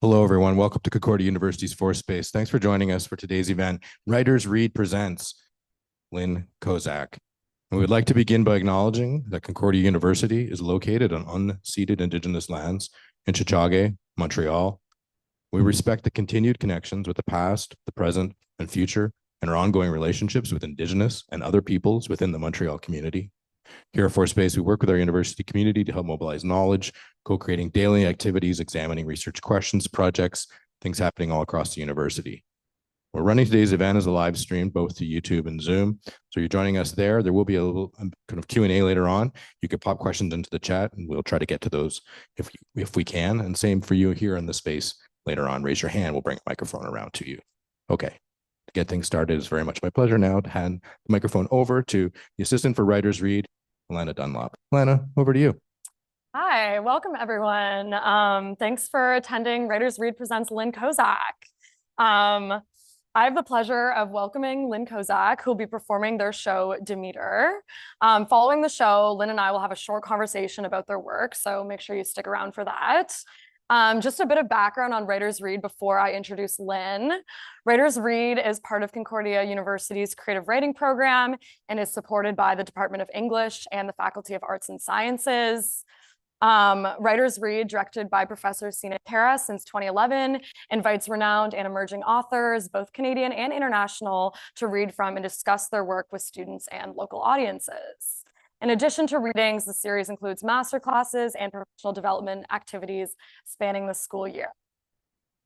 Hello, everyone. Welcome to Concordia University's Fourth Space. Thanks for joining us for today's event. Writers Read presents Lynn Kozak. And we would like to begin by acknowledging that Concordia University is located on unceded Indigenous lands in Shragge, Montreal. We respect the continued connections with the past, the present, and future, and our ongoing relationships with Indigenous and other peoples within the Montreal community. Here at Fourth Space, we work with our university community to help mobilize knowledge, co-creating daily activities, examining research questions, projects, things happening all across the university. We're running today's event as a live stream, both to YouTube and Zoom. So you're joining us there. There will be a little kind of Q&A later on. You can pop questions into the chat and we'll try to get to those if we can. And same for you here in the space later on. Raise your hand. We'll bring a microphone around to you. Okay. To get things started, it's very much my pleasure now to hand the microphone over to the Assistant for Writers Read, Lana Dunlop. Lana, over to you. Hi, welcome everyone. Thanks for attending Writers Read Presents Lynn Kozak. I have the pleasure of welcoming Lynn Kozak, who will be performing their show Demeter. Following the show, Lynn and I will have a short conversation about their work, so make sure you stick around for that. Just a bit of background on Writers Read before I introduce Lynn. Writers Read is part of Concordia University's creative writing program and is supported by the Department of English and the Faculty of Arts and Sciences. Writers Read, directed by Professor Sina Terra since 2011, invites renowned and emerging authors, both Canadian and international, to read from and discuss their work with students and local audiences. In addition to readings, the series includes masterclasses and professional development activities spanning the school year.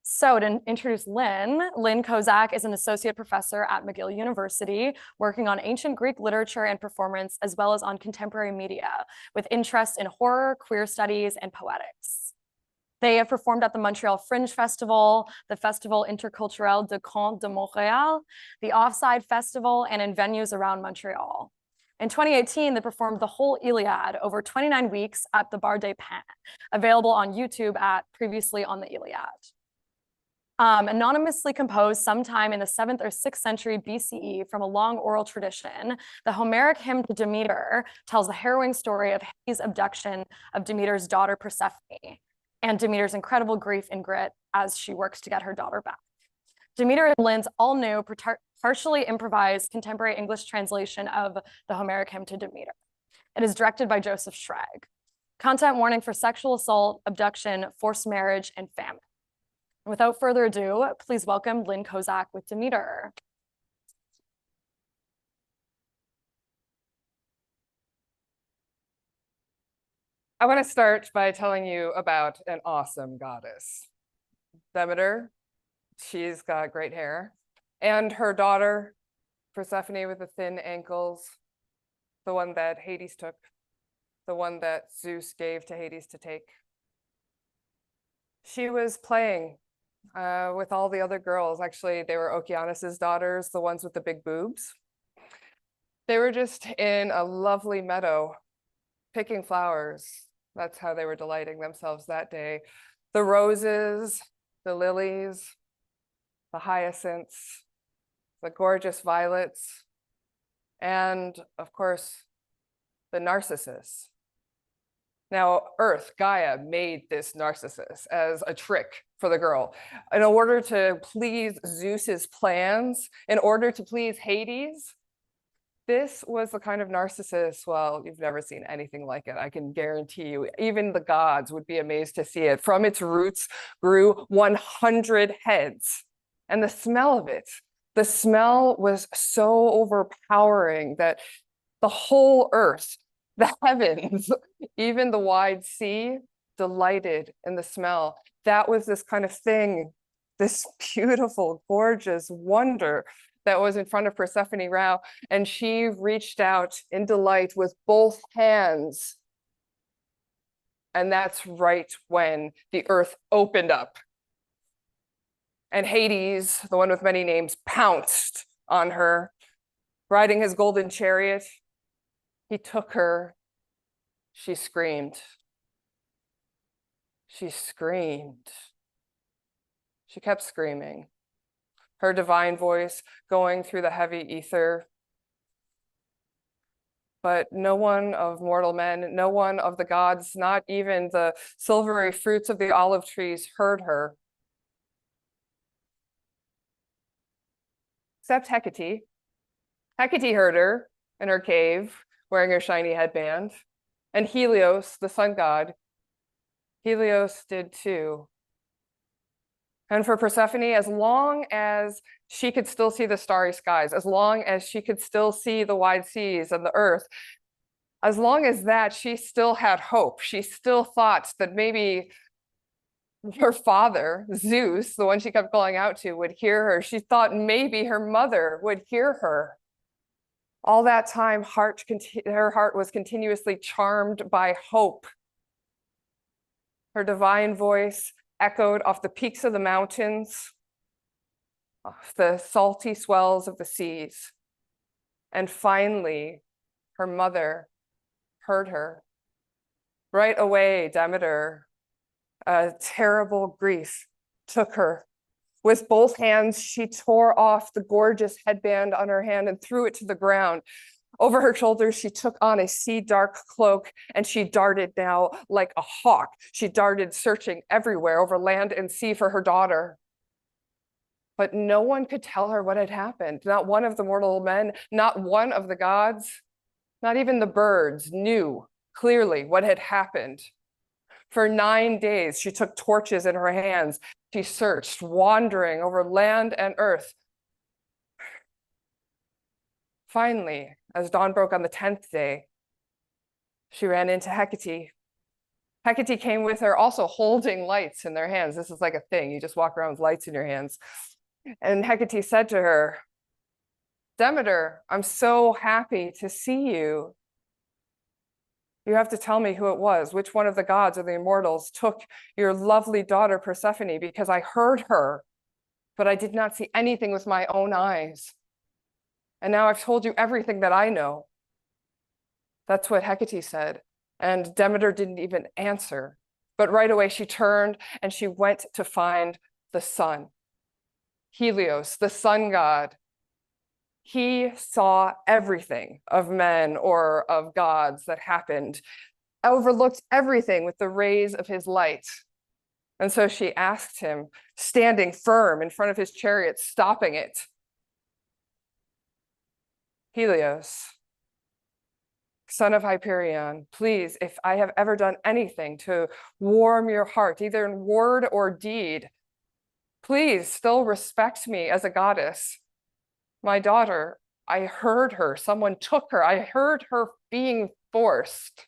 So to introduce Lynn Kozak is an associate professor at McGill University, working on ancient Greek literature and performance, as well as on contemporary media, with interest in horror, queer studies, and poetics. They have performed at the Montréal Fringe Festival, the Festival Interculturel de Conte de Montréal, the Offside Festival, and in venues around Montreal. In 2018, they performed the whole Iliad over 29 weeks at the Bar des Pins, available on YouTube at Previously on the Iliad. Anonymously composed sometime in the 7th or 6th century BCE from a long oral tradition, the Homeric Hymn to Demeter tells the harrowing story of Hades' abduction of Demeter's daughter Persephone and Demeter's incredible grief and grit as she works to get her daughter back. Demeter is Lynn's all-new, partially improvised contemporary English translation of the Homeric Hymn to Demeter. It is directed by Joseph Shragge. Content warning for sexual assault, abduction, forced marriage, and famine. Without further ado, please welcome Lynn Kozak with Demeter. I want to start by telling you about an awesome goddess. Demeter, she's got great hair, and her daughter, Persephone with the thin ankles, the one that Hades took, the one that Zeus gave to Hades to take. She was playing with all the other girls. Actually, they were Okeanos's daughters, the ones with the big boobs. They were just in a lovely meadow, picking flowers. That's how they were delighting themselves that day. The roses, the lilies, the hyacinths, the gorgeous violets, and of course, the narcissus. Now, Earth, Gaia, made this narcissus as a trick for the girl. In order to please Zeus's plans, in order to please Hades, this was the kind of narcissus, well, you've never seen anything like it. I can guarantee you, even the gods would be amazed to see it. From its roots grew 100 heads. And the smell of it, the smell was so overpowering that the whole earth, the heavens, even the wide sea, delighted in the smell. That was this kind of thing, this beautiful, gorgeous wonder that was in front of Persephone Rao. And she reached out in delight with both hands. And that's right when the earth opened up. And Hades, the one with many names, pounced on her, riding his golden chariot. He took her. She screamed. She screamed. She kept screaming, her divine voice going through the heavy ether. But no one of mortal men, no one of the gods, not even the silvery fruits of the olive trees heard her. except Hecate. Hecate heard her in her cave, wearing her shiny headband. And Helios, the sun god, Helios did too. And for Persephone, as long as she could still see the starry skies, as long as she could still see the wide seas and the earth, as long as that, she still had hope. She still thought that maybe her father, Zeus, the one she kept calling out to, would hear her. She thought maybe her mother would hear her. All that time, her heart was continuously charmed by hope. Her divine voice echoed off the peaks of the mountains, off the salty swells of the seas. And finally, her mother heard her. Right away, Demeter, a terrible grief took her. With both hands, she tore off the gorgeous headband on her hand and threw it to the ground. Over her shoulders, she took on a sea-dark cloak, and she darted now like a hawk. She darted, searching everywhere over land and sea for her daughter. But no one could tell her what had happened. Not one of the mortal men, not one of the gods, not even the birds knew clearly what had happened. For 9 days, she took torches in her hands. She searched, wandering over land and earth. Finally, as dawn broke on the 10th day, she ran into Hecate. Hecate came with her, also holding lights in their hands. This is like a thing. You just walk around with lights in your hands. And Hecate said to her, Demeter, I'm so happy to see you. You have to tell me who it was, which one of the gods or the immortals took your lovely daughter Persephone, because I heard her, but I did not see anything with my own eyes. And now I've told you everything that I know. That's what Hecate said. And Demeter didn't even answer, but right away she turned and she went to find the sun. Helios, the sun god. He saw everything of men or of gods that happened, overlooked everything with the rays of his light. And so she asked him, standing firm in front of his chariot, stopping it, Helios, son of Hyperion, please, if I have ever done anything to warm your heart, either in word or deed, please still respect me as a goddess. My daughter, I heard her. Someone took her. I heard her being forced.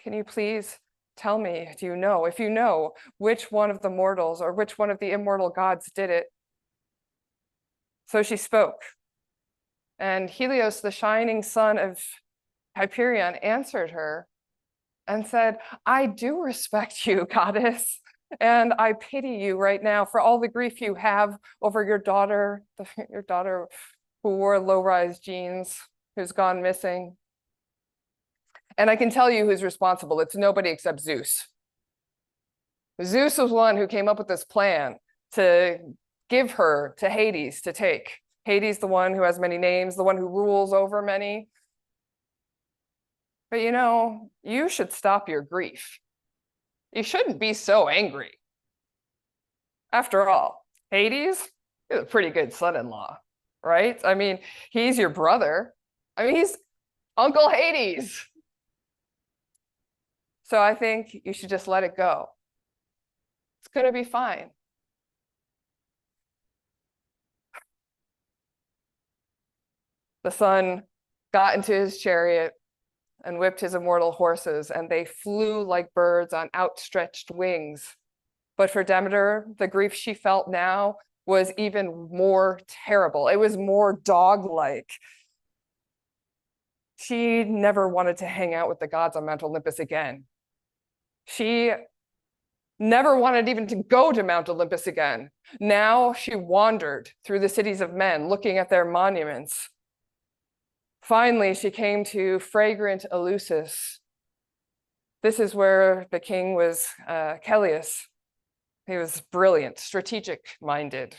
Can you please tell me, do you know, if you know, which one of the mortals or which one of the immortal gods did it? So she spoke. And Helios, the shining son of Hyperion, answered her and said, I do respect you, goddess. And I pity you right now for all the grief you have over your daughter who wore low-rise jeans, who's gone missing. And I can tell you who's responsible. It's nobody except Zeus. Zeus was one who came up with this plan to give her to Hades to take. Hades, the one who has many names, the one who rules over many. But you know, you should stop your grief. You shouldn't be so angry. After all, Hades is a pretty good son-in-law, right? I mean, he's your brother. I mean, he's Uncle Hades. So I think you should just let it go. It's going to be fine. The sun got into his chariot and whipped his immortal horses, and they flew like birds on outstretched wings. But for Demeter, the grief she felt now was even more terrible. It was more dog-like. She never wanted to hang out with the gods on Mount Olympus again. She never wanted even to go to Mount Olympus again. Now she wandered through the cities of men, looking at their monuments. Finally, she came to fragrant Eleusis. This is where the king was Chelios. He was brilliant, strategic-minded.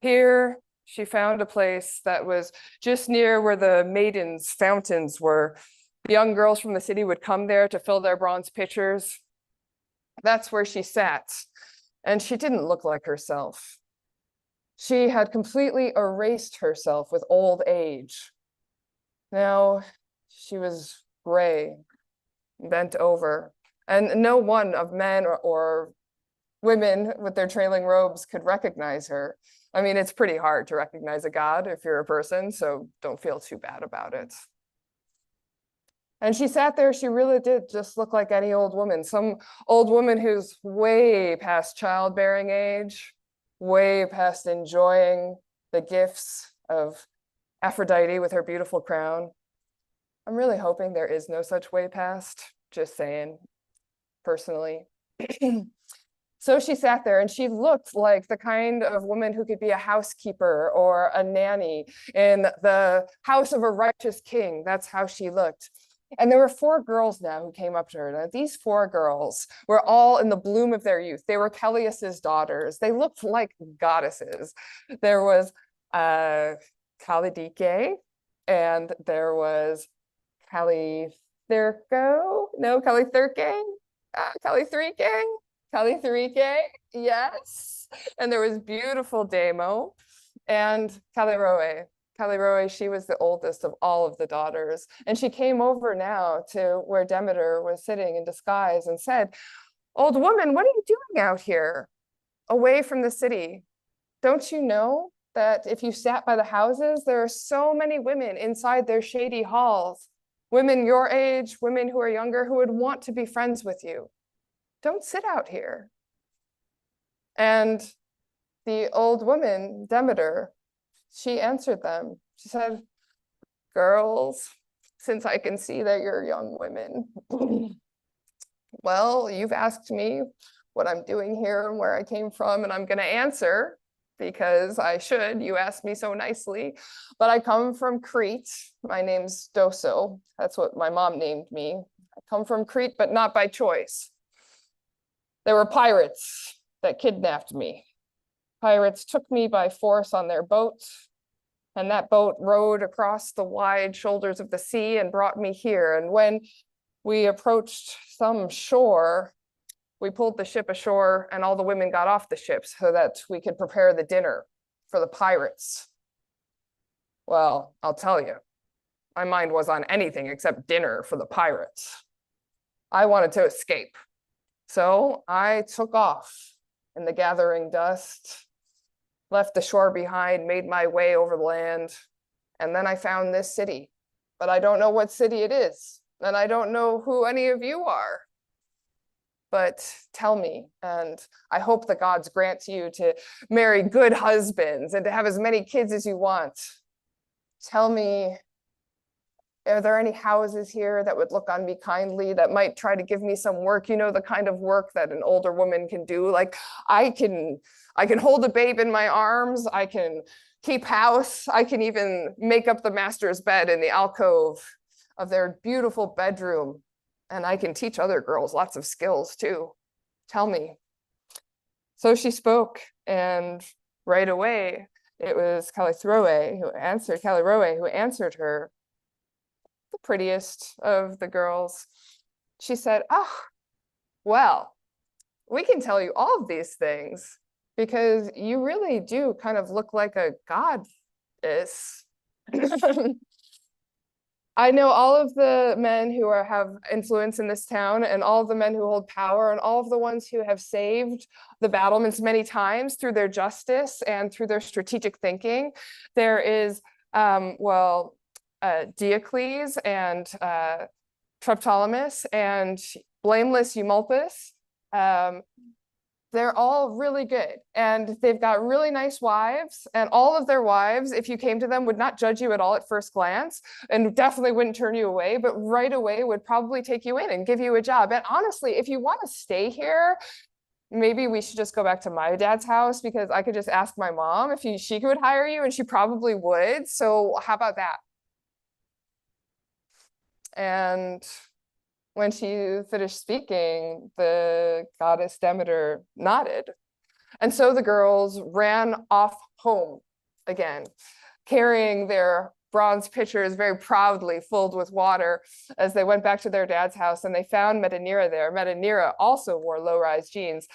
Here, she found a place that was just near where the maidens' fountains were. The young girls from the city would come there to fill their bronze pitchers. That's where she sat, and she didn't look like herself. She had completely erased herself with old age. Now she was gray, bent over, and no one of men or women with their trailing robes could recognize her. I mean, it's pretty hard to recognize a god if you're a person, so don't feel too bad about it. And she sat there, she really did just look like any old woman, some old woman who's way past childbearing age, way past enjoying the gifts of Aphrodite with her beautiful crown. I'm really hoping there is no such way past, just saying, personally. So she sat there and she looked like the kind of woman who could be a housekeeper or a nanny in the house of a righteous king. That's how she looked. And there were 4 girls now who came up to her. Now, these 4 girls were all in the bloom of their youth. They were Callias's daughters. They looked like goddesses. There was Callidike, and there was Callithrike, yes. And there was beautiful Demo and Callirrhoe. Callirrhoe, she was the oldest of all of the daughters. And she came over now to where Demeter was sitting in disguise and said, "Old woman, what are you doing out here, away from the city? Don't you know that if you sat by the houses, there are so many women inside their shady halls, women your age, women who are younger, who would want to be friends with you. Don't sit out here." And the old woman, Demeter, she answered them. She said, "Girls, since I can see that you're young women, well, you've asked me what I'm doing here and where I came from, and I'm going to answer because I should. You asked me so nicely, but I come from Crete. My name's Doso. That's what my mom named me. I come from Crete, but not by choice. There were pirates that kidnapped me. Pirates took me by force on their boat, and that boat rowed across the wide shoulders of the sea and brought me here. And when we approached some shore, we pulled the ship ashore and all the women got off the ship so that we could prepare the dinner for the pirates. Well, I'll tell you, my mind was on anything except dinner for the pirates. I wanted to escape. So I took off in the gathering dust, left the shore behind, made my way over the land, and then I found this city. But I don't know what city it is, and I don't know who any of you are. But tell me, and I hope the gods grant you to marry good husbands and to have as many kids as you want. Tell me, are there any houses here that would look on me kindly, that might try to give me some work? You know, the kind of work that an older woman can do. Like I can hold a babe in my arms. I can keep house. I can even make up the master's bed in the alcove of their beautiful bedroom. And I can teach other girls lots of skills too. Tell me." So she spoke, and right away, it was Callirrhoe who answered her, the prettiest of the girls. She said, "Oh, well, we can tell you all of these things because you really do kind of look like a goddess." I know all of the men who have influence in this town, and all of the men who hold power, and all of the ones who have saved the battlements many times through their justice and through their strategic thinking. There is, Diocles and Triptolemus and blameless Eumolpus. They're all really good, and they've got really nice wives, and all of their wives, if you came to them, would not judge you at all at first glance, and definitely wouldn't turn you away, but right away would probably take you in and give you a job. And honestly, if you want to stay here, maybe we should just go back to my dad's house, because I could just ask my mom if she could hire you, and she probably would. So how about that? And when she finished speaking, the goddess Demeter nodded. And so the girls ran off home again, carrying their bronze pitchers very proudly filled with water as they went back to their dad's house, and they found Metanira there. Metanira also wore low-rise jeans.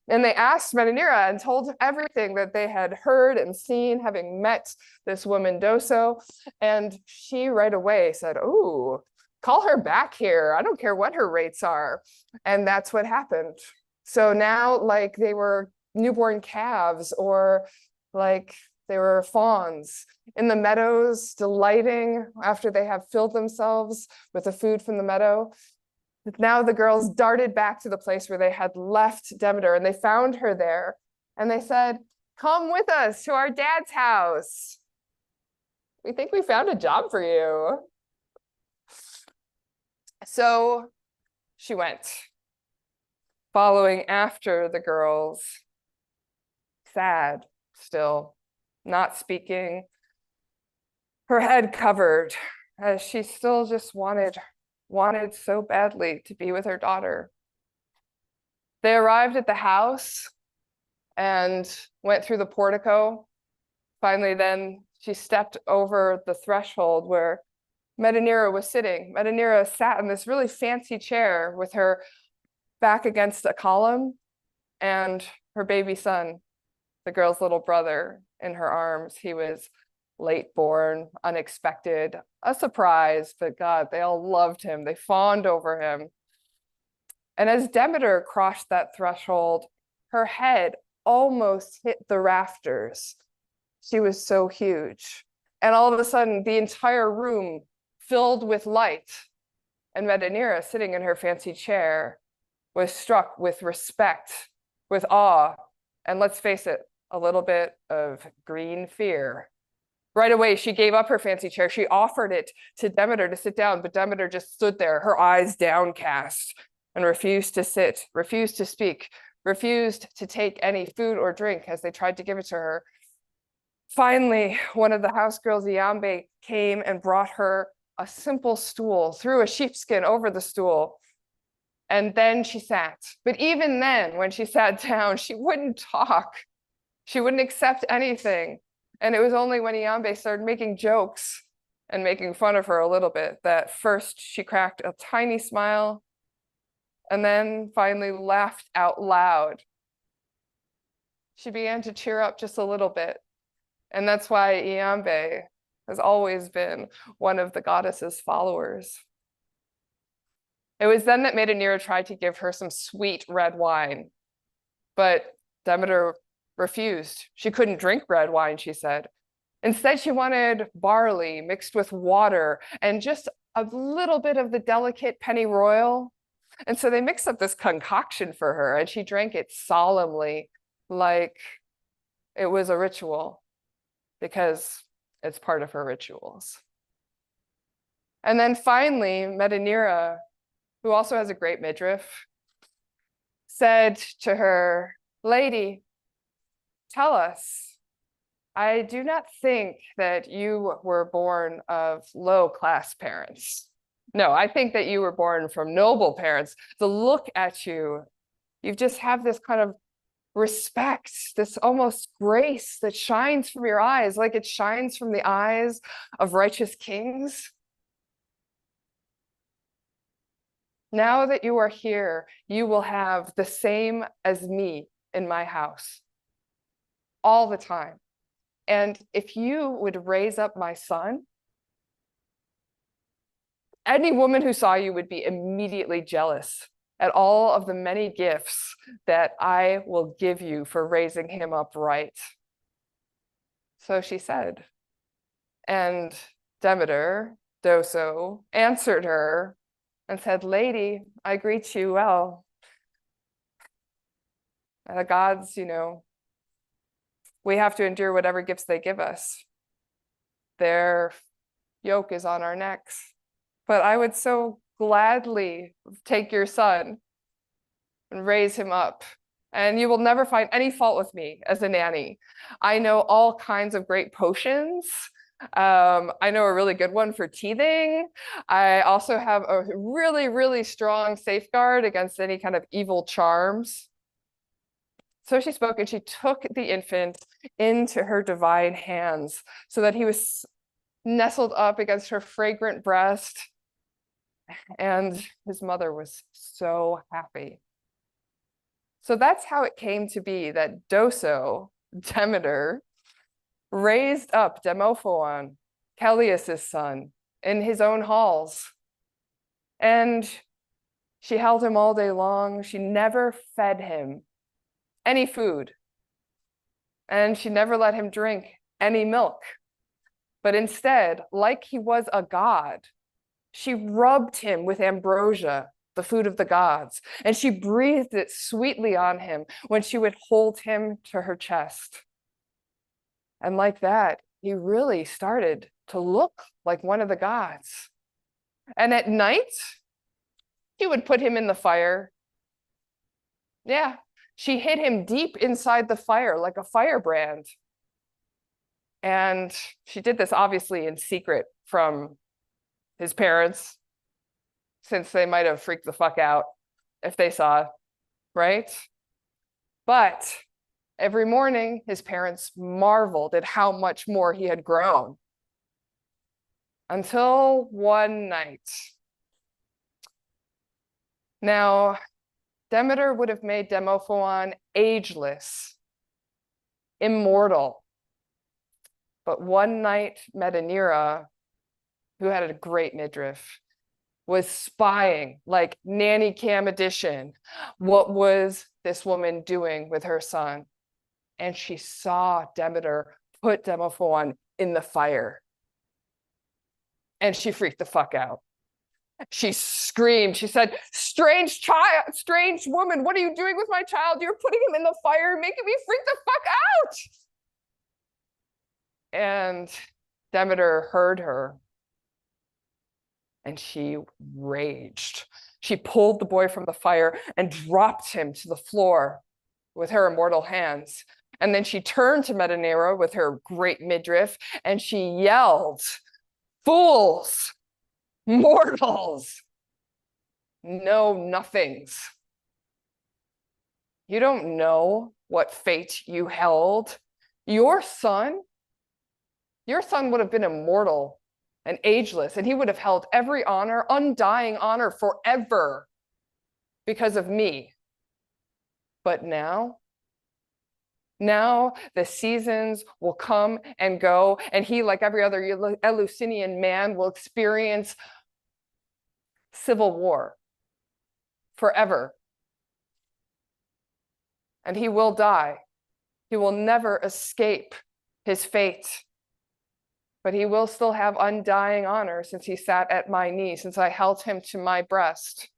And they asked Metanira and told everything that they had heard and seen, having met this woman Doso. And she right away said, "Oh, call her back here. I don't care what her rates are." And that's what happened. So now, like, they were newborn calves, or like they were fawns in the meadows, delighting after they have filled themselves with the food from the meadow. Now the girls darted back to the place where they had left Demeter, and they found her there. And they said, "Come with us to our dad's house. We think we found a job for you." So she went, following after the girls, sad still, not speaking, her head covered, as she still just wanted so badly to be with her daughter. They arrived at the house and went through the portico. Finally, then she stepped over the threshold where Metanira was sitting. Metanira sat in this really fancy chair with her back against a column and her baby son, the girl's little brother, in her arms. He was late born, unexpected, a surprise, but God, they all loved him. They fawned over him. And as Demeter crossed that threshold, her head almost hit the rafters. She was so huge. And all of a sudden, the entire room filled with light. And Metanira, sitting in her fancy chair, was struck with respect, with awe, and let's face it, a little bit of green fear. Right away, she gave up her fancy chair. She offered it to Demeter to sit down, but Demeter just stood there, her eyes downcast, and refused to sit, refused to speak, refused to take any food or drink as they tried to give it to her. Finally, one of the house girls, Iambe, came and brought her a simple stool, threw a sheepskin over the stool, and then she sat. But even then, when she sat down, she wouldn't talk. She wouldn't accept anything. And it was only when Iambe started making jokes and making fun of her a little bit that first she cracked a tiny smile and then finally laughed out loud. She began to cheer up just a little bit. And that's why Iambe has always been one of the goddess's followers. It was then that Metanira tried to give her some sweet red wine, but Demeter refused. She couldn't drink red wine, she said. Instead, she wanted barley mixed with water and just a little bit of the delicate pennyroyal. And so they mixed up this concoction for her, and she drank it solemnly, like it was a ritual, because it's part of her rituals. And then finally, Metanira, who also has a great midriff, said to her, "Lady, tell us, I do not think that you were born of low-class parents. No, I think that you were born from noble parents. The look at you, you just have this kind of respect, this almost grace that shines from your eyes, like it shines from the eyes of righteous kings. Now that you are here, you will have the same as me in my house all the time. And if you would raise up my son, any woman who saw you would be immediately jealous at all of the many gifts that I will give you for raising him up right." So she said, and Demeter, Doso, answered her and said, "Lady, I greet you well. The gods, we have to endure whatever gifts they give us. Their yoke is on our necks. But I would so gladly take your son and raise him up. And you will never find any fault with me as a nanny. I know all kinds of great potions. I know a really good one for teething. I also have a really, really strong safeguard against any kind of evil charms." So she spoke, and she took the infant into her divine hands so that he was nestled up against her fragrant breast. And his mother was so happy. So that's how it came to be that Doso, Demeter, raised up Demophon, Peleus' son, in his own halls. And she held him all day long. She never fed him any food. And she never let him drink any milk. But instead, like he was a god, she rubbed him with ambrosia, the food of the gods, and she breathed it sweetly on him when she would hold him to her chest. And like that, he really started to look like one of the gods. And at night, she would put him in the fire. Yeah, she hid him deep inside the fire like a firebrand. And she did this obviously in secret from his parents, since they might have freaked the fuck out if they saw, right? But every morning, his parents marveled at how much more he had grown. Until one night. Now, Demeter would have made Demophon ageless, immortal. But one night, Metanira, who had a great midriff, was spying, like nanny cam edition, what was this woman doing with her son? And she saw Demeter put Demophon in the fire. And she freaked the fuck out. She screamed, she said, "Strange child, strange woman, what are you doing with my child? You're putting him in the fire, making me freak the fuck out." And Demeter heard her. And she raged. She pulled the boy from the fire and dropped him to the floor with her immortal hands. And then she turned to Metanira with her great midriff and she yelled, "Fools, mortals, know nothings. You don't know what fate you held. Your son would have been immortal and ageless, and he would have held every honor, undying honor forever because of me. But now the seasons will come and go, and he, like every other Eleusinian man, will experience civil war forever. And he will die. He will never escape his fate. But he will still have undying honor since he sat at my knee, since I held him to my breast.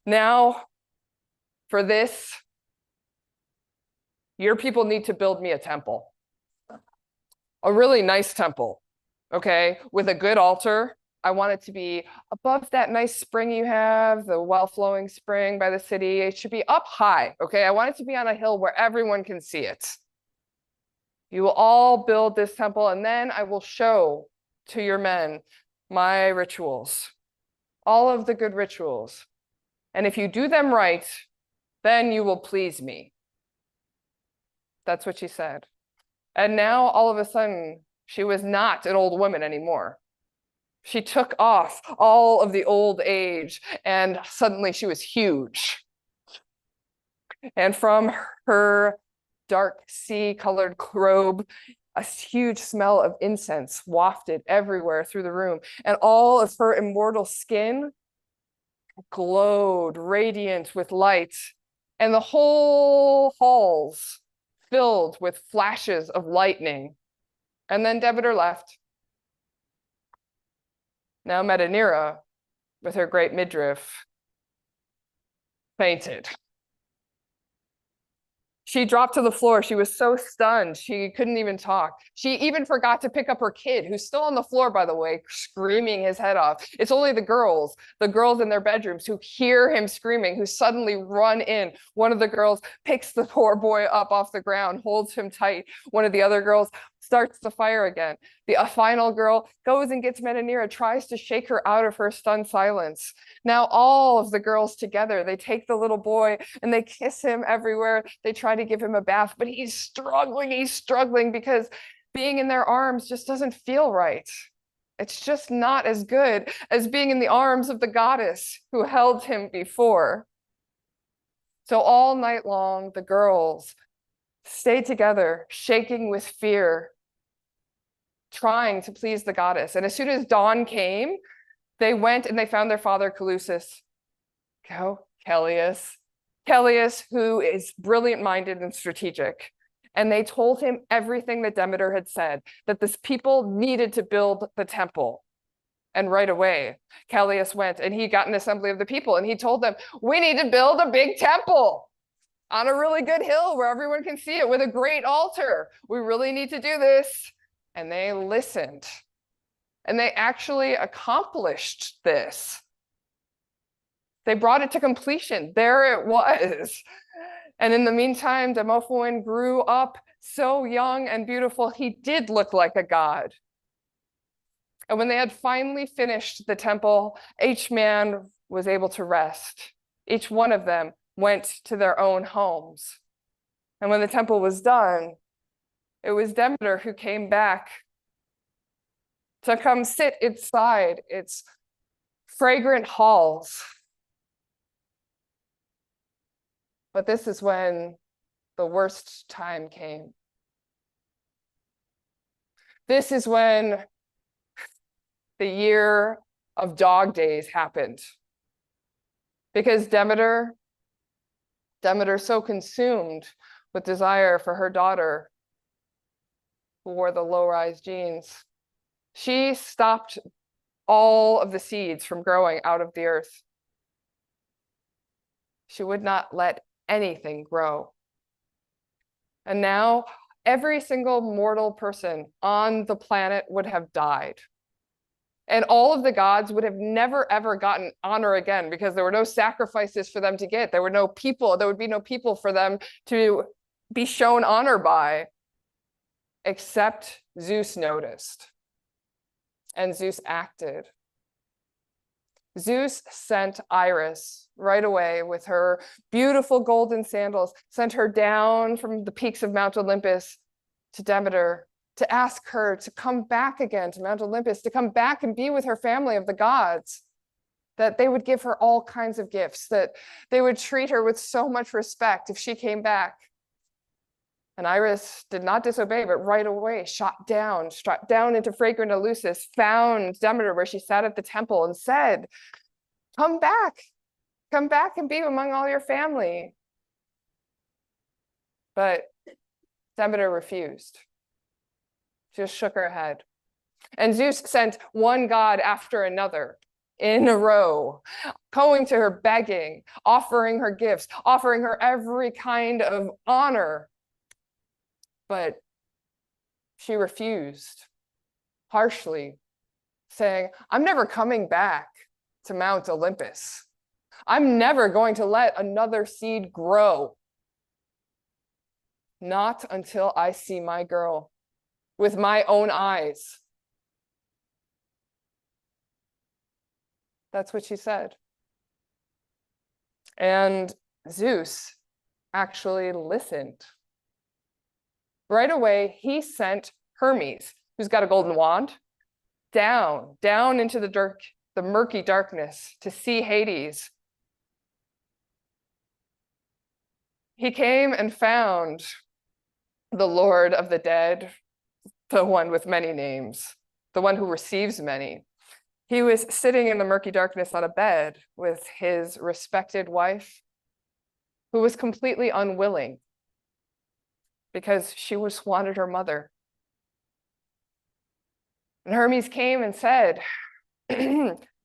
Now, for this, your people need to build me a temple. A really nice temple, okay? With a good altar. I want it to be above that nice spring you have, the well-flowing spring by the city. It should be up high, okay? I want it to be on a hill where everyone can see it. You will all build this temple, and then I will show to your men my rituals, all of the good rituals. And if you do them right, then you will please me. That's what she said. And now, all of a sudden, she was not an old woman anymore. She took off all of the old age, and suddenly she was huge. And from her dark sea-colored robe, a huge smell of incense wafted everywhere through the room, and all of her immortal skin glowed radiant with light, and the whole halls filled with flashes of lightning. And then Demeter left. Now Metanira, with her great midriff, fainted. She dropped to the floor. She was so stunned. She couldn't even talk. She even forgot to pick up her kid, who's still on the floor, by the way, screaming his head off. It's only the girls in their bedrooms who hear him screaming, who suddenly run in. One of the girls picks the poor boy up off the ground, holds him tight. One of the other girls starts the fire again. The final girl goes and gets Metanira, tries to shake her out of her stunned silence. Now all of the girls together, they take the little boy and they kiss him everywhere. They try to give him a bath, but he's struggling because being in their arms just doesn't feel right. It's just not as good as being in the arms of the goddess who held him before. So all night long, the girls stayed together, shaking with fear, trying to please the goddess. And as soon as dawn came, they went and they found their father, Callias, who is brilliant-minded and strategic. And they told him everything that Demeter had said, that this people needed to build the temple. And right away, Callias went and he got an assembly of the people and he told them, we need to build a big temple on a really good hill where everyone can see it with a great altar. We really need to do this. And they listened. And they actually accomplished this. They brought it to completion. There it was. And in the meantime, Demophoon grew up so young and beautiful, he did look like a god. And when they had finally finished the temple, each man was able to rest. Each one of them went to their own homes. And when the temple was done, it was Demeter who came back to come sit inside its fragrant halls. But this is when the worst time came. This is when the year of dog days happened. Because Demeter so consumed with desire for her daughter, who wore the low-rise jeans, she stopped all of the seeds from growing out of the earth. She would not let anything grow. And now every single mortal person on the planet would have died. And all of the gods would have never, ever gotten honor again because there were no sacrifices for them to get. There were no people. There would be no people for them to be shown honor by, except Zeus noticed. And Zeus acted. Zeus sent Iris right away with her beautiful golden sandals, sent her down from the peaks of Mount Olympus to Demeter to ask her to come back again to Mount Olympus, to come back and be with her family of the gods, that they would give her all kinds of gifts, that they would treat her with so much respect if she came back. And Iris did not disobey, but right away shot down into fragrant Eleusis, found Demeter where she sat at the temple and said, come back and be among all your family. But Demeter refused. She just shook her head. And Zeus sent one god after another in a row, going to her begging, offering her gifts, offering her every kind of honor. But she refused harshly, saying, I'm never coming back to Mount Olympus. I'm never going to let another seed grow. Not until I see my girl with my own eyes. That's what she said. And Zeus actually listened. Right away, he sent Hermes, who's got a golden wand, down into the murky darkness to see Hades. He came and found the Lord of the dead, the one with many names, the one who receives many. He was sitting in the murky darkness on a bed with his respected wife, who was completely unwilling because she just wanted her mother. And Hermes came and said,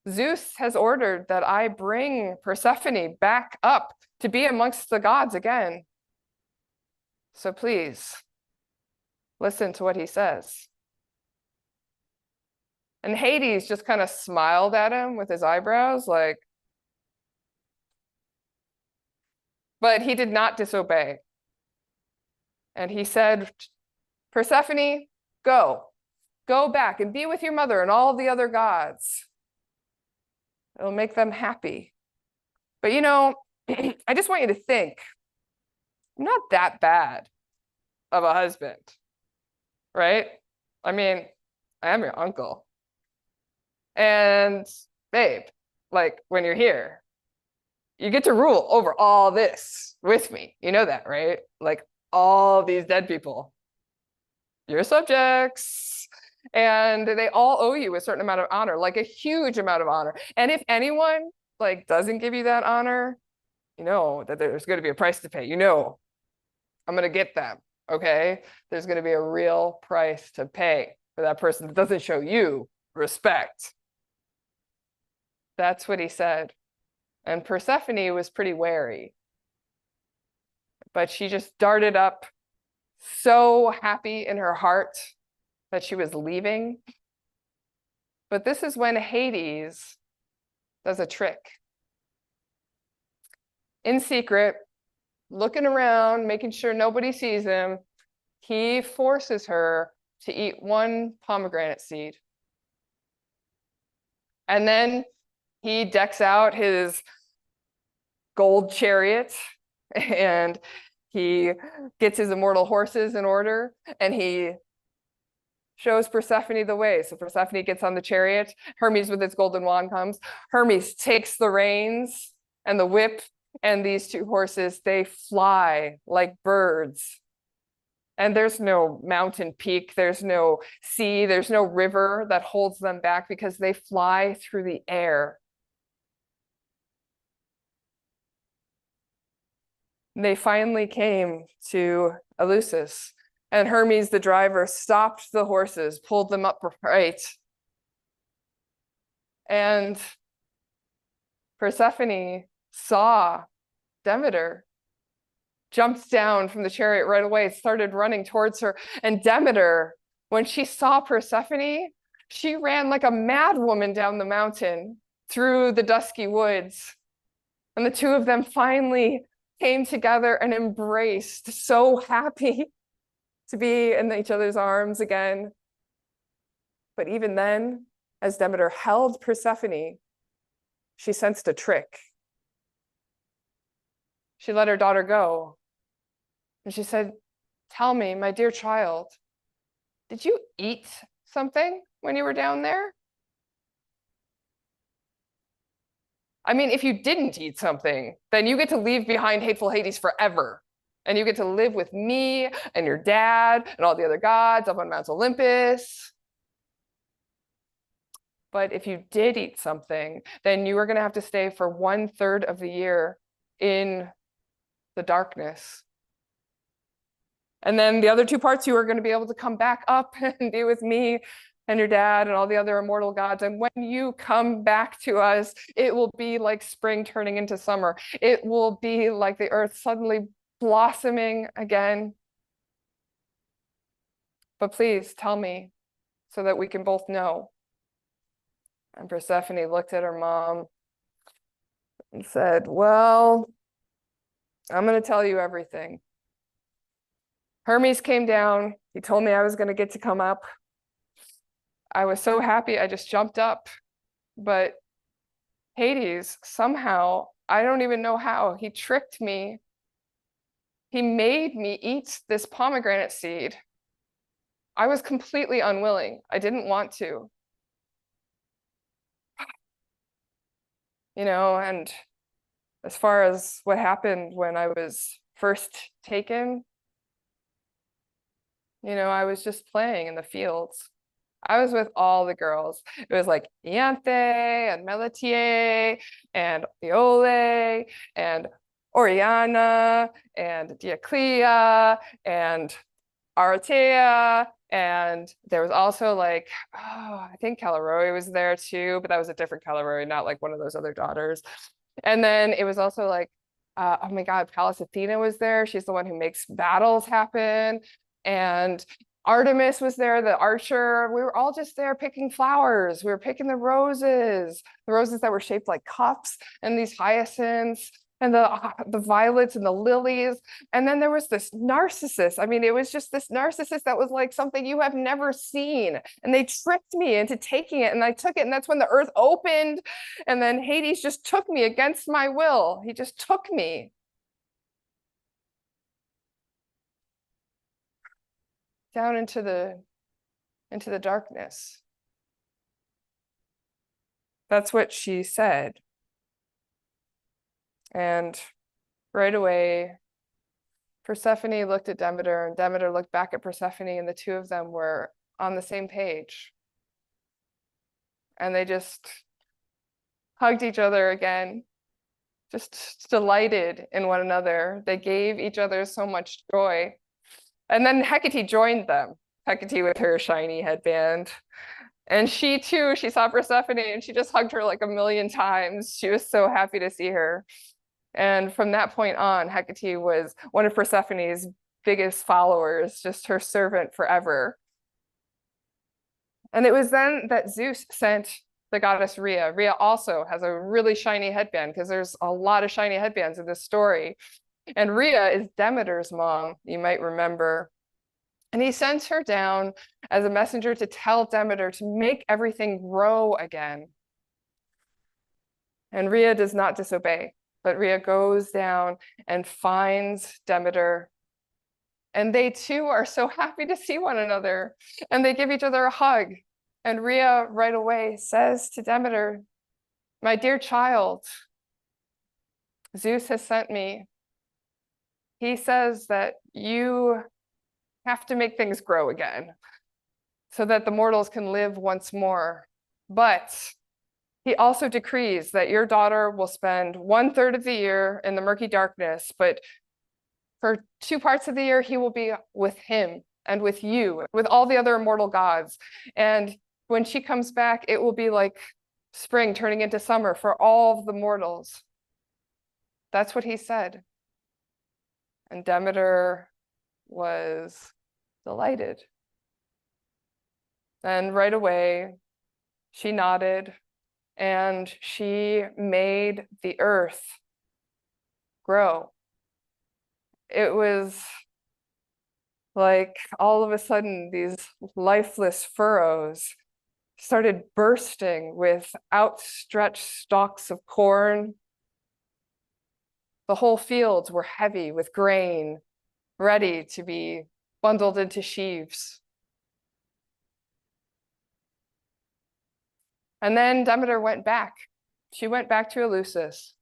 Zeus has ordered that I bring Persephone back up to be amongst the gods again. So please, listen to what he says. And Hades just kind of smiled at him with his eyebrows, like, but he did not disobey. And he said, Persephone, go back and be with your mother and all the other gods. It'll make them happy. But you know, I just want you to think, I'm not that bad of a husband, right? I mean, I am your uncle. And babe, like when you're here, you get to rule over all this with me. You know that, right? Like all these dead people, your subjects, and they all owe you a certain amount of honor, like a huge amount of honor. And if anyone like doesn't give you that honor, you know that there's going to be a price to pay. You know, I'm going to get them. Okay, there's going to be a real price to pay for that person that doesn't show you respect. That's what he said. And Persephone was pretty wary, but she just darted up, so happy in her heart that she was leaving. But this is when Hades does a trick. In secret, looking around, making sure nobody sees him, he forces her to eat one pomegranate seed. And then he decks out his gold chariot and he gets his immortal horses in order and he shows Persephone the way. So Persephone gets on the chariot. Hermes with his golden wand comes. Hermes takes the reins and the whip, and these two horses, they fly like birds. And there's no mountain peak, there's no sea, there's no river that holds them back because they fly through the air. They finally came to Eleusis, and Hermes, the driver, stopped the horses, pulled them upright. And Persephone saw Demeter, jumped down from the chariot right away, started running towards her. And Demeter, when she saw Persephone, she ran like a mad woman down the mountain through the dusky woods. And the two of them finally came together and embraced, so happy to be in each other's arms again. But even then, as Demeter held Persephone, she sensed a trick. She let her daughter go. And she said, "Tell me, my dear child, did you eat something when you were down there? I mean, if you didn't eat something, then you get to leave behind hateful Hades forever. And you get to live with me and your dad and all the other gods up on Mount Olympus. But if you did eat something, then you are going to have to stay for 1/3 of the year in the darkness. And then the other 2 parts, you are going to be able to come back up and be with me and your dad and all the other immortal gods. And when you come back to us, it will be like spring turning into summer. It will be like the earth suddenly blossoming again. But please tell me so that we can both know." And Persephone looked at her mom and said, "Well, I'm going to tell you everything. Hermes came down. He told me I was going to get to come up. I was so happy, I just jumped up. But Hades, somehow, I don't even know how, he tricked me. He made me eat this pomegranate seed. I was completely unwilling. I didn't want to. You know, and as far as what happened when I was first taken, you know, I was just playing in the fields. I was with all the girls. It was like Ianthe and Melitier and Iole and Oriana and Dioclea and Aratea. And there was also like, I think Calaroe was there too, but that was a different Calaroe, not like one of those other daughters. And then it was also like, oh my God, Pallas Athena was there. She's the one who makes battles happen. And Artemis was there, the archer. We were all just there picking flowers. We were picking the roses that were shaped like cups, and these hyacinths, and the violets and the lilies. And then there was this narcissus. I mean, it was just this narcissus that was like something you have never seen. And they tricked me into taking it, and I took it, and that's when the earth opened. And then Hades just took me against my will. He just took me. Down into the darkness. That's what she said. And right away, Persephone looked at Demeter, and Demeter looked back at Persephone, and the two of them were on the same page. And they just hugged each other again, just delighted in one another. They gave each other so much joy. And then Hecate joined them, Hecate with her shiny headband. And she too, she saw Persephone and she just hugged her like a million times. She was so happy to see her. And from that point on, Hecate was one of Persephone's biggest followers, just her servant forever. And it was then that Zeus sent the goddess Rhea. Rhea also has a really shiny headband because there's a lot of shiny headbands in this story. And Rhea is Demeter's mom, you might remember. And he sends her down as a messenger to tell Demeter to make everything grow again. And Rhea does not disobey, but Rhea goes down and finds Demeter. And they too are so happy to see one another. And they give each other a hug. And Rhea right away says to Demeter, "My dear child, Zeus has sent me. He says that you have to make things grow again so that the mortals can live once more. But he also decrees that your daughter will spend 1/3 of the year in the murky darkness, but for 2 parts of the year, he will be with him and with you, with all the other immortal gods. And when she comes back, it will be like spring turning into summer for all of the mortals." That's what he said. And Demeter was delighted. And right away, she nodded and she made the earth grow. It was like all of a sudden, these lifeless furrows started bursting with outstretched stalks of corn. The whole fields were heavy with grain, ready to be bundled into sheaves. And then Demeter went back. She went back to Eleusis,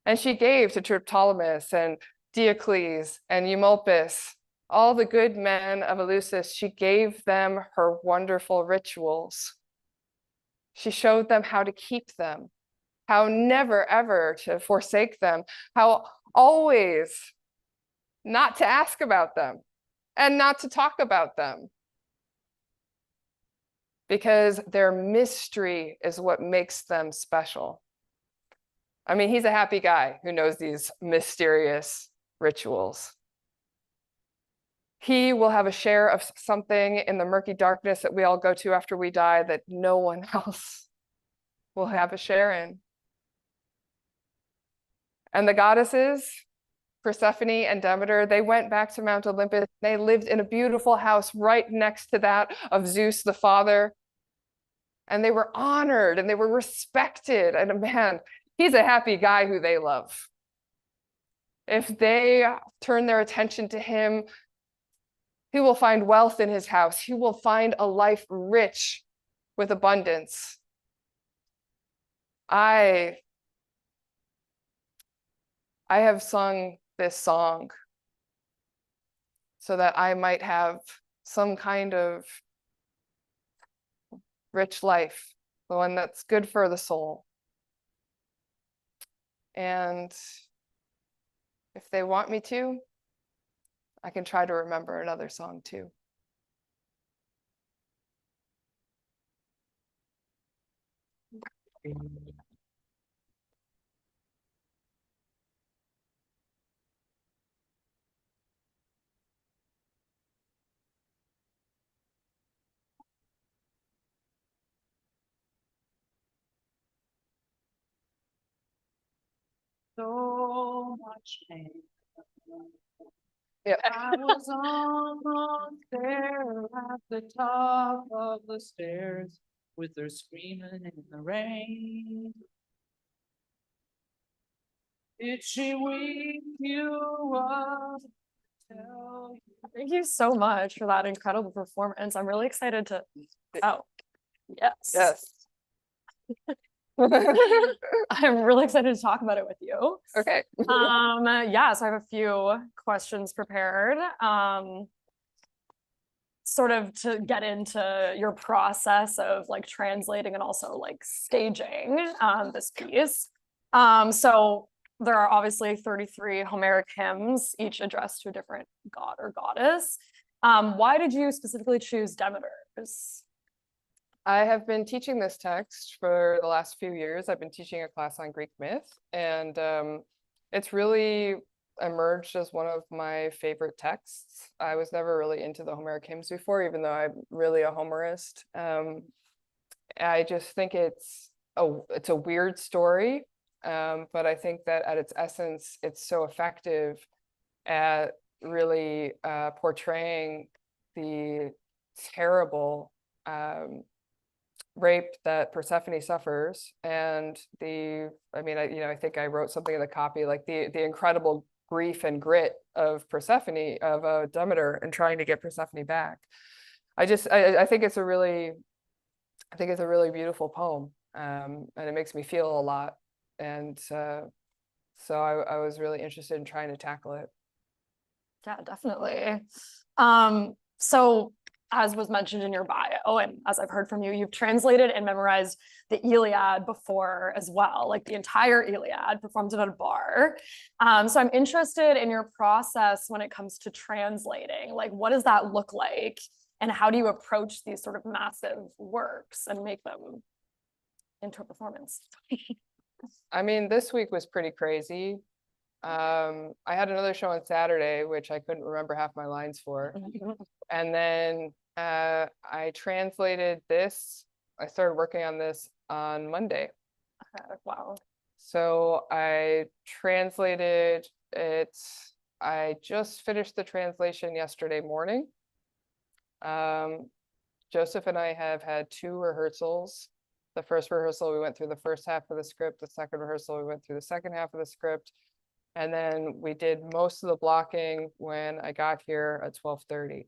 and she gave to Triptolemus and Diocles and Eumolpus, all the good men of Eleusis. She gave them her wonderful rituals. She showed them how to keep them, how never ever to forsake them, how always not to ask about them and not to talk about them. Because their mystery is what makes them special. I mean, he's a happy guy who knows these mysterious rituals. He will have a share of something in the murky darkness that we all go to after we die that no one else will have a share in. And the goddesses, Persephone and Demeter, they went back to Mount Olympus. They lived in a beautiful house right next to that of Zeus, the father. And they were honored and they were respected. And man, he's a happy guy who they love. If they turn their attention to him, he will find wealth in his house. He will find a life rich with abundance. I have sung this song so that I might have some kind of rich life, the one that's good for the soul. And if they want me to, I can try to remember another song too. So much pain. Yep. I was almost there at the top of the stairs with her screaming in the rain. Did she wake you up? Tell you? Thank you so much for that incredible performance. I'm really excited to, oh, yes. Yes. I'm really excited to talk about it with you. Okay. Yeah, so I have a few questions prepared. Sort of to get into your process of like translating and also like staging this piece. So there are obviously 33 Homeric hymns, each addressed to a different god or goddess. Why did you specifically choose Demeter? I have been teaching this text for the last few years. I've been teaching a class on Greek myth, and it's really emerged as one of my favorite texts. I was never really into the Homeric hymns before, even though I'm really a Homerist. I just think it's a weird story, but I think that at its essence, it's so effective at really portraying the terrible rape that Persephone suffers, and I think I wrote something in the copy, like the incredible grief and grit of Persephone, of Demeter, and trying to get Persephone back. I think it's a really beautiful poem, and it makes me feel a lot, and so I was really interested in trying to tackle it. Yeah, definitely. So as was mentioned in your bio, and as I've heard from you, you've translated and memorized the Iliad before as well, like the entire Iliad, performed it at a bar. So I'm interested in your process when it comes to translating. Like, what does that look like? And how do you approach these sort of massive works and make them into a performance? I mean, this week was pretty crazy. I had another show on Saturday, which I couldn't remember half my lines for. And then I translated this. I started working on this on Monday. Wow. So I translated it. I just finished the translation yesterday morning. Joseph and I have had 2 rehearsals. The first rehearsal, we went through the first half of the script. The second rehearsal, we went through the second half of the script. And then we did most of the blocking when I got here at 12:30.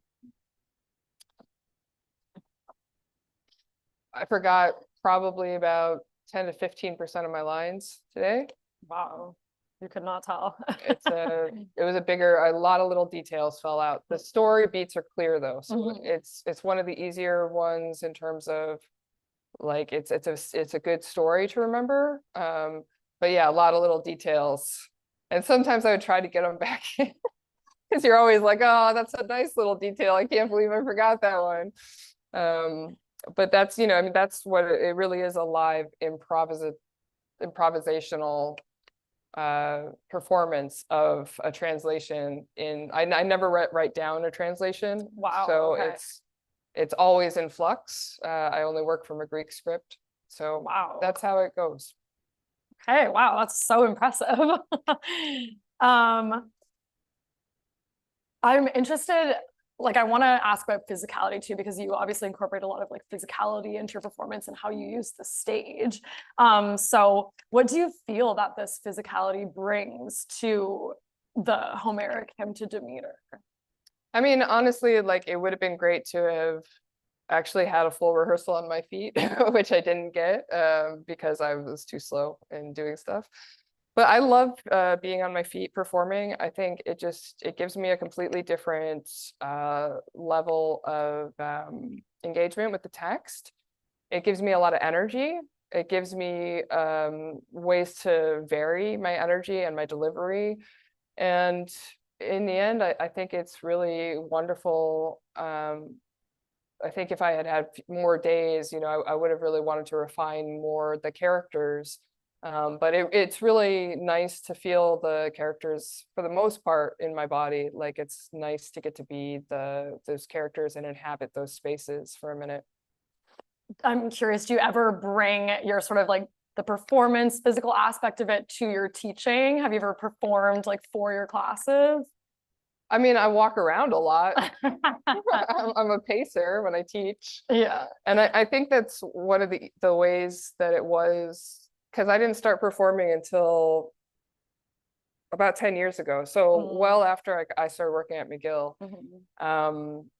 I forgot probably about 10 to 15% of my lines today. Wow. You could not tell. It was a lot of little details fell out. The story beats are clear though. So it's one of the easier ones in terms of like, it's a good story to remember. But yeah, a lot of little details. And sometimes I would try to get them back in because you're always like, oh, that's a nice little detail. I can't believe I forgot that one. But that's, that's what it really is, a live improvisational performance of a translation I never write down a translation. Wow. So okay. it's always in flux. I only work from a Greek script. So wow. That's how it goes. Okay, wow, that's so impressive. I'm interested, like I want to ask about physicality too, because you obviously incorporate a lot of like physicality into your performance and how you use the stage. So what do you feel that this physicality brings to the Homeric hymn to Demeter? I mean, honestly, like it would have been great to have actually had a full rehearsal on my feet, which I didn't get because I was too slow in doing stuff. But I love being on my feet performing. I think it gives me a completely different level of engagement with the text. It gives me a lot of energy. It gives me ways to vary my energy and my delivery. And in the end, I think it's really wonderful. I think if I had more days, I would have really wanted to refine more the characters. But it's really nice to feel the characters for the most part in my body. Like it's nice to get to be those characters and inhabit those spaces for a minute. I'm curious, do you ever bring your sort of like the performance physical aspect of it to your teaching? Have you ever performed like for your classes? I mean, I walk around a lot. I'm a pacer when I teach. Yeah. And I think that's one of the ways that it was, because I didn't start performing until about 10 years ago. So well after I started working at McGill. And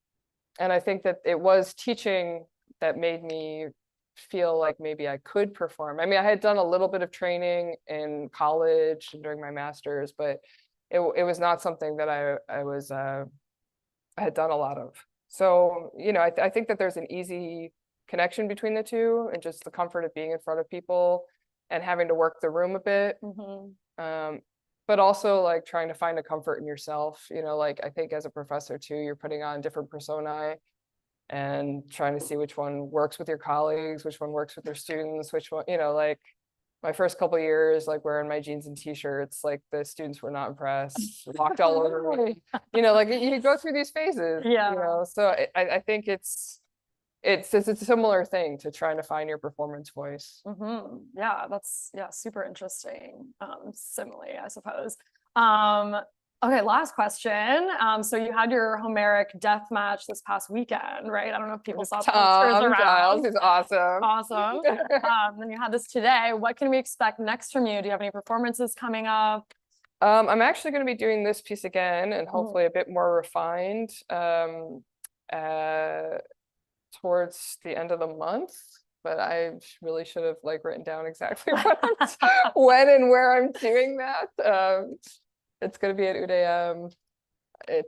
I think that it was teaching that made me feel like maybe I could perform. I mean, I had done a little bit of training in college and during my master's, but it was not something that I had done a lot of. So, you know, I think that there's an easy connection between the two, and just the comfort of being in front of people and having to work the room a bit. But also like trying to find a comfort in yourself, you know, like I think as a professor too, you're putting on different personae and trying to see which one works with your colleagues, which one works with your students, which one, you know, like my first couple of years, like wearing my jeans and t-shirts, like the students were not impressed, walked all over me, you know, like you go through these phases, you know, so I think it's a similar thing to trying to find your performance voice. Yeah, that's super interesting. Simile, I suppose. Okay, last question. So you had your Homeric death match this past weekend, right? I don't know if people saw posters around. Giles is awesome. Awesome. Then you had this today. What can we expect next from you? Do you have any performances coming up? I'm actually going to be doing this piece again, and hopefully a bit more refined towards the end of the month. But I really should have like written down exactly when and where I'm doing that. It's going to be at UDM. I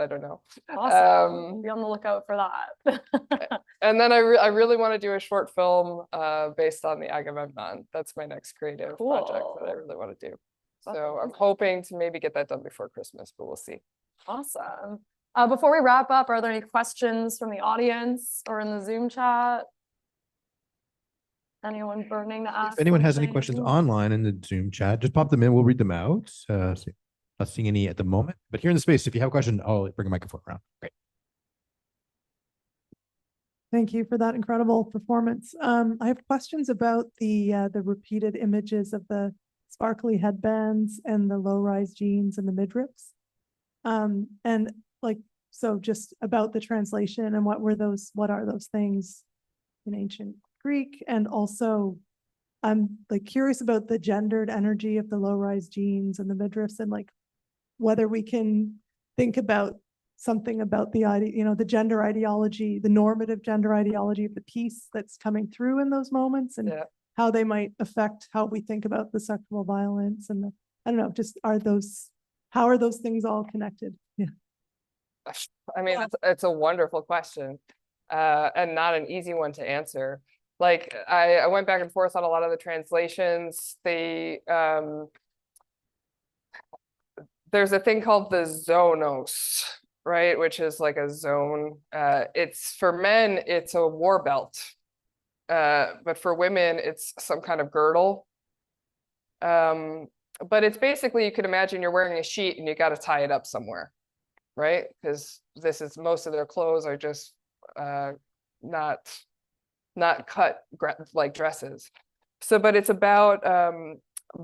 don't know. Awesome. Be on the lookout for that. And then I really want to do a short film based on the Agamemnon. That's my next creative project that I really want to do. So I'm hoping to maybe get that done before Christmas, but we'll see. Awesome. Before we wrap up, are there any questions from the audience or in the Zoom chat? Anyone burning to ask? If anyone has any questions online in the Zoom chat, just pop them in. We'll read them out. Not seeing any at the moment, but here in the space, if you have a question, I'll bring a microphone around. Great. Thank you for that incredible performance. I have questions about the repeated images of the sparkly headbands and the low-rise jeans and the midriffs. And like, so just about the translation and what are those things in ancient Greek? And also I'm like curious about the gendered energy of the low-rise jeans and the midriffs, and like whether we can think about something about the gender ideology, the normative gender ideology of the piece that's coming through in those moments, and how they might affect how we think about the sexual violence and I don't know, just how are those things all connected? Yeah. I mean, it's a wonderful question, and not an easy one to answer. Like I went back and forth on a lot of the translations. There's a thing called the zonos, right? Which is like a zone. It's for men, it's a war belt. But for women, it's some kind of girdle. But it's basically, you could imagine you're wearing a sheet and you got to tie it up somewhere, right? Because most of their clothes are just not cut like dresses. So, but it's about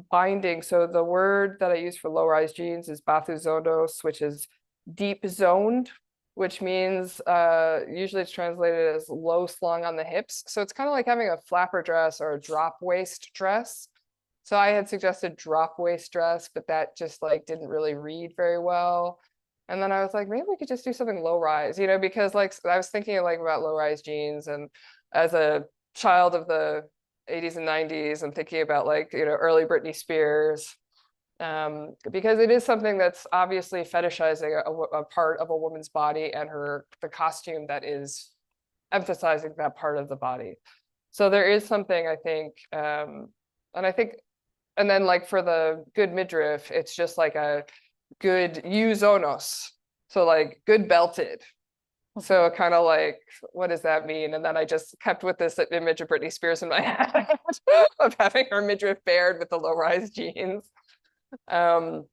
binding. So the word that I use for low-rise jeans is bathuzonos, which is deep zoned, which means usually it's translated as low slung on the hips. So it's kind of like having a flapper dress or a drop waist dress. So I had suggested drop waist dress, but that just like didn't really read very well. And then I was like, maybe we could just do something low rise, you know, because like I was thinking like about low rise jeans, and as a child of the 80s and 90s, I'm thinking about like, you know, early Britney Spears, because it is something that's obviously fetishizing a part of a woman's body, and the costume that is emphasizing that part of the body. So there is something, I think, and then like for the good midriff, it's just like a good euzonos, so like good belted. So kind of like, what does that mean? And then I just kept with this image of Britney Spears in my head of having her midriff bared with the low-rise jeans. And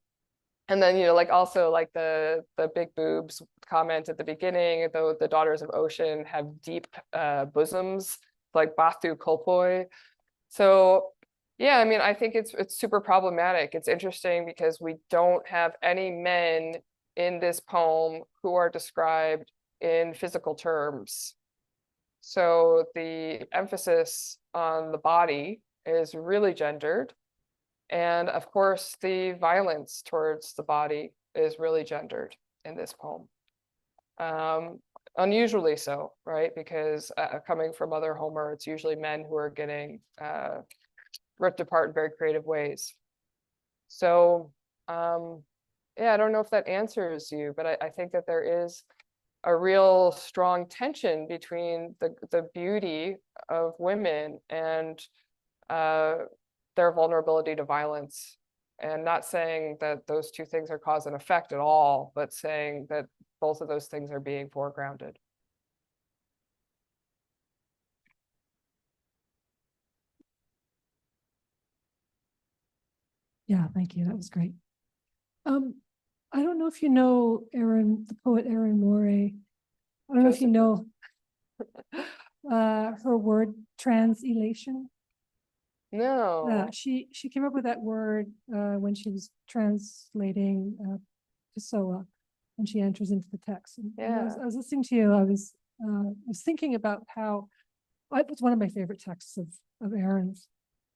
then, you know, like also like the big boobs comment at the beginning, though the daughters of ocean have deep bosoms, like bathu kolpoi. So yeah, I mean, I think it's super problematic. It's interesting because we don't have any men in this poem who are described in physical terms. So the emphasis on the body is really gendered. And of course, the violence towards the body is really gendered in this poem. unusually so, right? Because coming from other Homer, it's usually men who are getting ripped apart in very creative ways. So yeah, I don't know if that answers you, but I think that there is a real strong tension between the beauty of women and their vulnerability to violence. And not saying that those two things are cause and effect at all, but saying that both of those things are being foregrounded. Yeah, thank you. That was great. I don't know if you know the poet Erin Moray. I don't know if you know her word translation. No. She came up with that word when she was translating Pessoa, and she enters into the text. And I was listening to you. I was thinking about how it's one of my favorite texts of Erin's,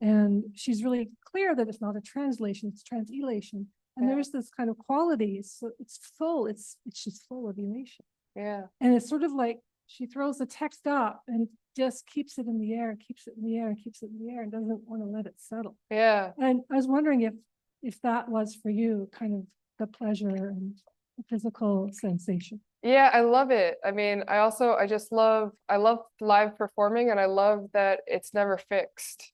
and she's really clear that it's not a translation; it's translation. And there's this kind of quality. So it's full. It's just full of elation. Yeah. And it's sort of like she throws the text up and just keeps it in the air, keeps it in the air, and keeps it in the air, and doesn't want to let it settle. Yeah. And I was wondering if that was for you kind of the pleasure and the physical sensation. Yeah, I love it. I mean, I love live performing, and I love that it's never fixed.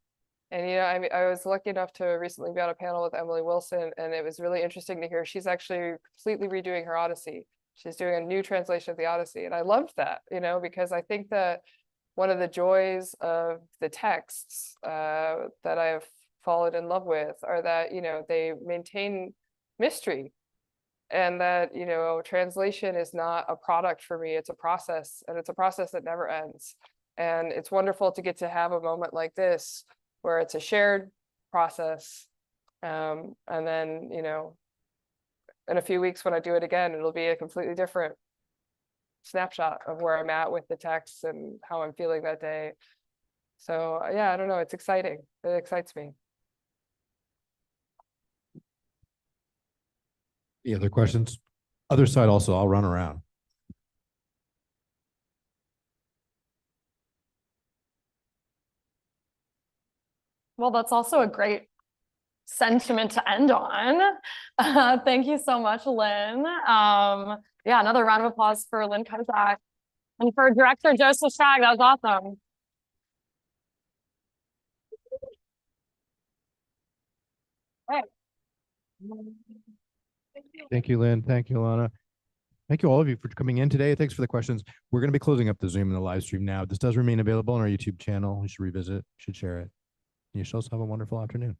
And, you know, I mean, I was lucky enough to recently be on a panel with Emily Wilson, and it was really interesting to hear she's actually completely redoing her Odyssey. She's doing a new translation of the Odyssey. And I loved that, you know, because I think that one of the joys of the texts that I've fallen in love with are that, you know, they maintain mystery, and that, you know, translation is not a product for me. It's a process, and it's a process that never ends. And it's wonderful to get to have a moment like this where it's a shared process. And then, you know, in a few weeks when I do it again, it'll be a completely different snapshot of where I'm at with the text and how I'm feeling that day. So yeah, I don't know, it's exciting. It excites me. Any other questions? Other side also, I'll run around. Well, that's also a great sentiment to end on. Thank you so much, Lynn. Yeah, another round of applause for Lynn Kozak. And for director Joseph Shragge, that was awesome. Hey. Thank you, Lynn. Thank you, Alana. Thank you all of you for coming in today. Thanks for the questions. We're going to be closing up the Zoom and the live stream now. This does remain available on our YouTube channel. You should revisit, you should share it. You should also have a wonderful afternoon.